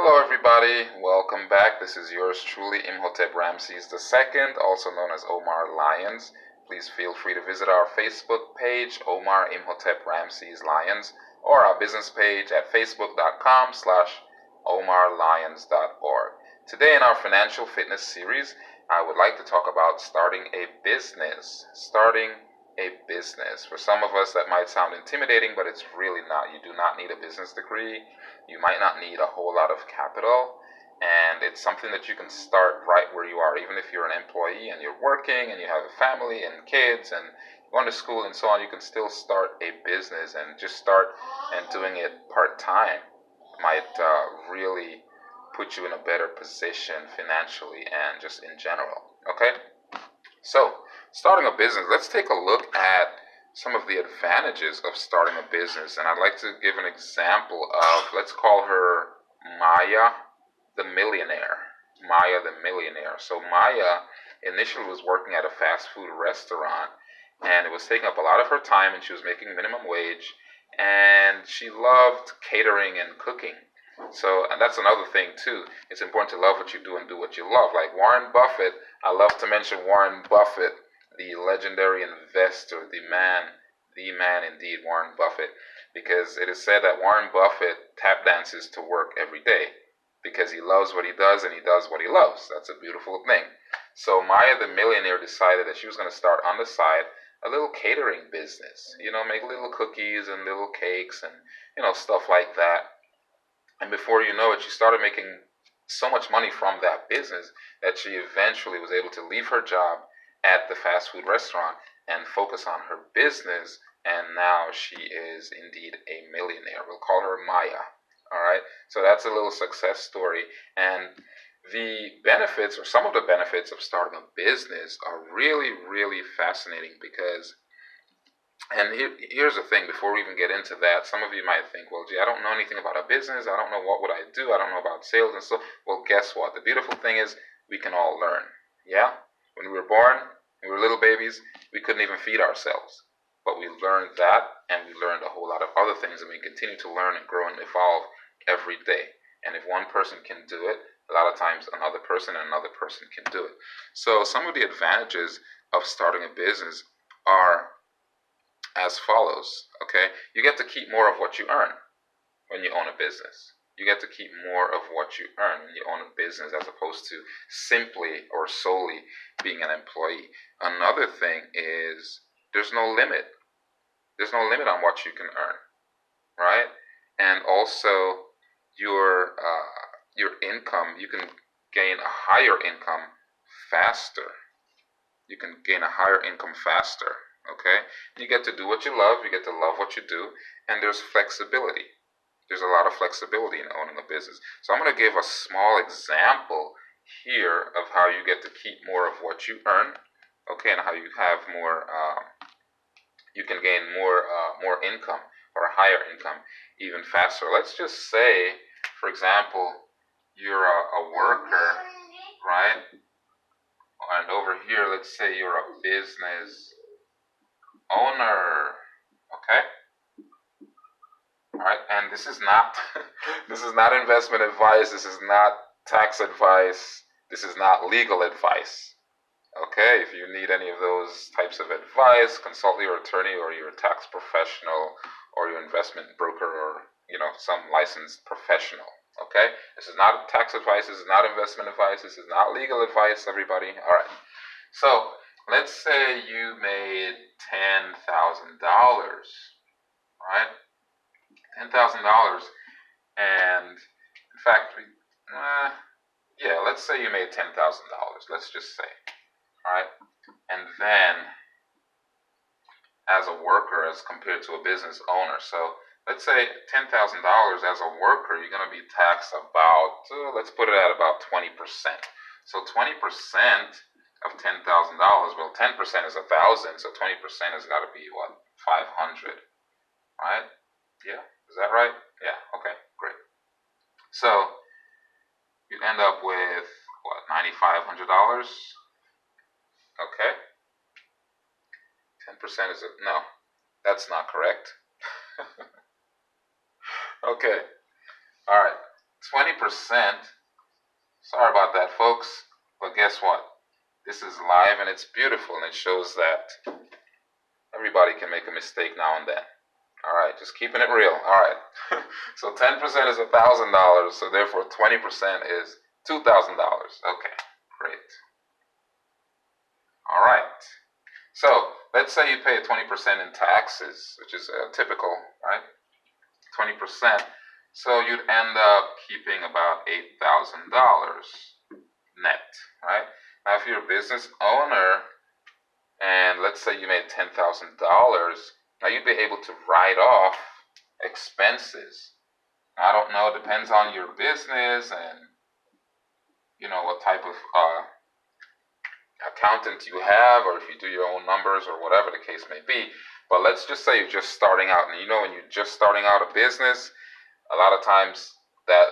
Hello everybody, welcome back. This is yours truly, Imhotep Ramses II, also known as Omar Lyons. Please feel free to visit our Facebook page, Omar Imhotep Ramses Lyons, or our business page at facebook.com/omarlyons.org. Today in our financial fitness series, I would like to talk about starting a business. For some of us, that might sound intimidating, but it's really not. You do not need a business degree. You might not need a whole lot of capital, and it's something that you can start right where you are. Even if you're an employee and you're working and you have a family and kids and going to school and so on, you can still start a business, and just start and doing it part-time might really put you in a better position financially and just in general. Okay? So, starting a business, let's take a look at some of the advantages of starting a business. And I'd like to give an example of, let's call her Maya the millionaire. Maya the millionaire. So Maya initially was working at a fast food restaurant, and it was taking up a lot of her time, and she was making minimum wage, and she loved catering and cooking. So, and that's another thing too. It's important to love what you do and do what you love. Like Warren Buffett, I love to mention Warren Buffett, the legendary investor, the man indeed, Warren Buffett, because it is said that Warren Buffett tap dances to work every day because he loves what he does and he does what he loves. That's a beautiful thing. So Maya the millionaire decided that she was going to start on the side a little catering business, make little cookies and little cakes and, stuff like that. And before you know it, she started making so much money from that business that she eventually was able to leave her job at the fast food restaurant and focus on her business. And now she is indeed a millionaire. We'll call her Maya. All right. So that's a little success story. And the benefits, or some of the benefits of starting a business, are really, really fascinating because, and here's the thing, before we even get into that, some of you might think, well, gee, I don't know anything about a business. I don't know what would I do. I don't know about sales and so. Well, guess what? The beautiful thing is we can all learn. Yeah? When we were born, we were little babies, we couldn't even feed ourselves. But we learned that, and we learned a whole lot of other things, and we continue to learn and grow and evolve every day. And if one person can do it, a lot of times another person and another person can do it. So some of the advantages of starting a business are as follows, okay? You get to keep more of what you earn when you own a business. You get to keep more of what you earn when you own a business, as opposed to simply or solely being an employee. Another thing is there's no limit. There's no limit on what you can earn, right? And also your income, you can gain a higher income faster. You can gain a higher income faster. Okay, you get to do what you love, you get to love what you do, and there's flexibility. There's a lot of flexibility in owning a business. So I'm going to give a small example here of how you get to keep more of what you earn, okay, and how you have more, you can gain more income, or a higher income even faster. Let's just say, for example, you're a worker, right? And over here, let's say you're a business owner, okay? All right, and this is not this is not investment advice. This is not tax advice. This is not legal advice. Okay, if you need any of those types of advice, consult your attorney or your tax professional or your investment broker, or some licensed professional. Okay, this is not tax advice. This is not investment advice. This is not legal advice, everybody. All right, so let's say you made $10,000, right? $10,000, and in fact, let's say you made $10,000. Let's just say, all right, and then as a worker, as compared to a business owner. So let's say $10,000 as a worker, you're going to be taxed about, let's put it at about 20%. So 20% of $10,000, well, 10% is 1,000, so 20% has got to be what? 500, right? Yeah, is that right? Yeah, okay, great. So you end up with what, $9,500? Okay. 10% is no, that's not correct. Okay, all right. 20%. Sorry about that, folks. But guess what? This is live and it's beautiful, and it shows that everybody can make a mistake now and then. All right, just keeping it real. All right. So 10% is $1,000. So therefore 20% is $2,000. Okay, great. All right. So let's say you pay 20% in taxes, which is typical, right? 20%. So you'd end up keeping about $8,000 net, right? Now, if you're a business owner and let's say you made $10,000, now you'd be able to write off expenses. I don't know, it depends on your business and what type of accountant you have, or if you do your own numbers or whatever the case may be. But let's just say you're just starting out, and when you're just starting out a business, a lot of times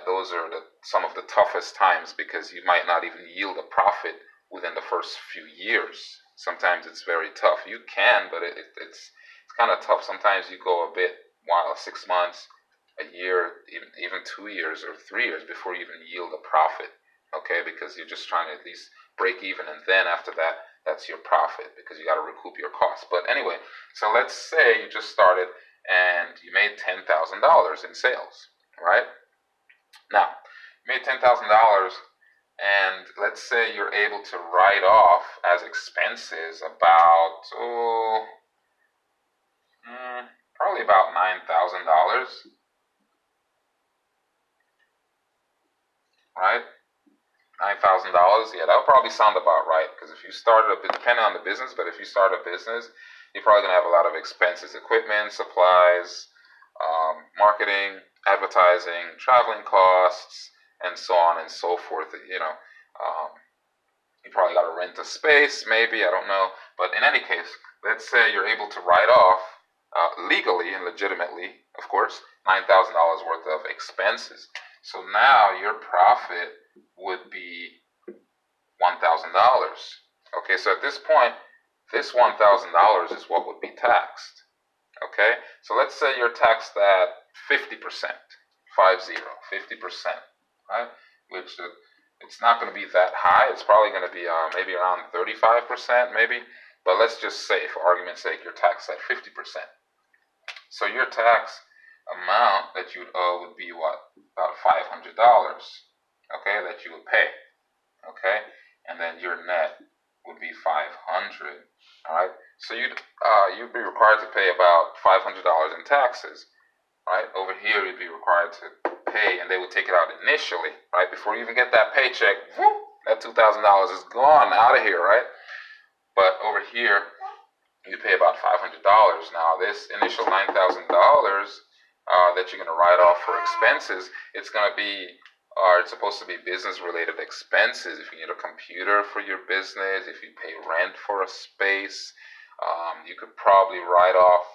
those are some of the toughest times, because you might not even yield a profit within the first few years. Sometimes it's very tough. You can, but it's kind of tough. Sometimes you go a bit while 6 months, a year, even 2 years or 3 years before you even yield a profit. Okay, because you're just trying to at least break even, and then after that, that's your profit, because you got to recoup your costs. But anyway, so let's say you just started and you made $10,000 in sales, right? Now, you made $10,000, and let's say you're able to write off as expenses about probably about $9,000, right? $9,000, yeah, that would probably sound about right, because if you started depending on the business, but if you start a business, you're probably going to have a lot of expenses: equipment, supplies, marketing, advertising, traveling costs, and so on and so forth. You probably got to rent a space, maybe, I don't know. But in any case, let's say you're able to write off legally and legitimately, of course, $9,000 worth of expenses. So now your profit would be $1,000. Okay, so at this point, this $1,000 is what would be taxed. Okay, so let's say you're taxed at 50%, 50%, right? Which it's not going to be that high. It's probably going to be maybe around 35%, maybe. But let's just say, for argument's sake, you're taxed at 50%. So your tax amount that you would owe would be what? About $500, okay, that you would pay, okay? And then your net would be $500, all right? So you'd be required to pay about $500 in taxes, right? Over here, you'd be required to pay, and they would take it out initially, right? Before you even get that paycheck, whoop, that $2,000 is gone, out of here, right? But over here, you pay about $500. Now, this initial $9,000 that you're going to write off for expenses, it's supposed to be business-related expenses. If you need a computer for your business, if you pay rent for a space, you could probably write off,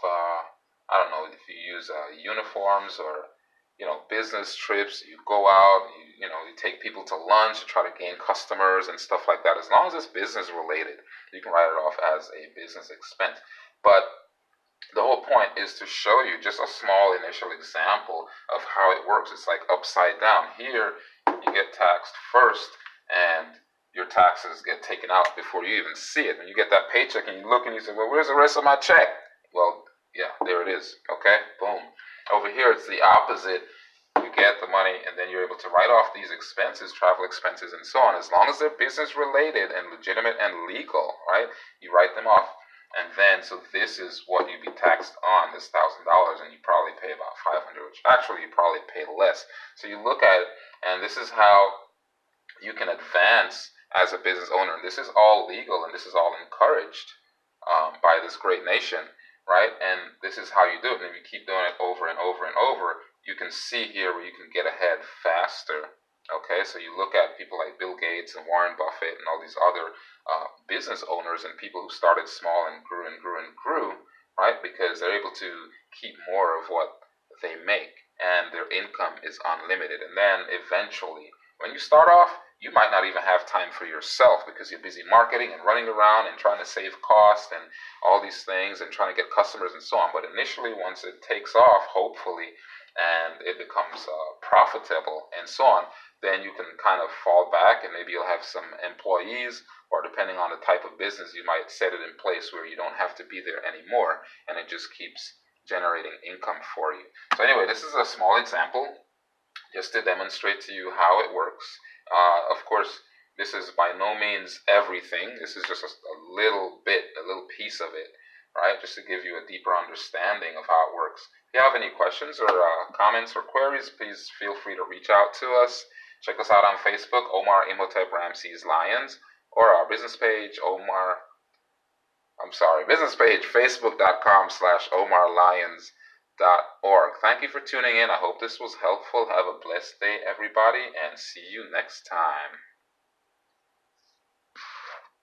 I don't know, if you use uniforms or, business trips, you go out, you take people to lunch, you try to gain customers and stuff like that. As long as it's business-related, you can write it off as a business expense. But the whole point is to show you just a small initial example of how it works. It's like upside down. Here, you get taxed first, and your taxes get taken out before you even see it. When you get that paycheck and you look and you say, well, where's the rest of my check? Well, yeah, there it is. Okay, boom. Over here, it's the opposite. You get the money, and then you're able to write off these expenses, travel expenses, and so on. As long as they're business-related and legitimate and legal, right? You write them off. And then, so this is what you'd be taxed on, this $1,000, and you probably pay about $500, which actually you probably pay less. So you look at it, and this is how you can advance as a business owner. And this is all legal, and this is all encouraged by this great nation, right? And this is how you do it. And if you keep doing it over and over and over, you can see here where you can get ahead faster. Okay, so you look at people like Bill Gates and Warren Buffett and all these other business owners and people who started small and grew and grew and grew, right? Because they're able to keep more of what they make, and their income is unlimited. And then eventually, when you start off, you might not even have time for yourself because you're busy marketing and running around and trying to save costs and all these things and trying to get customers and so on. But initially, once it takes off, hopefully, and it becomes profitable and so on, then you can kind of fall back and maybe you'll have some employees, or depending on the type of business, you might set it in place where you don't have to be there anymore and it just keeps generating income for you. So anyway, this is a small example just to demonstrate to you how it works. Of course, this is by no means everything. This is just a little bit, a little piece of it, right? Just to give you a deeper understanding of how it works. If you have any questions or comments or queries, please feel free to reach out to us. Check us out on Facebook, Omar Imhotep Ramses Lyons, or our business page, business page, facebook.com/OmarLyons.org. Thank you for tuning in. I hope this was helpful. Have a blessed day, everybody, and see you next time.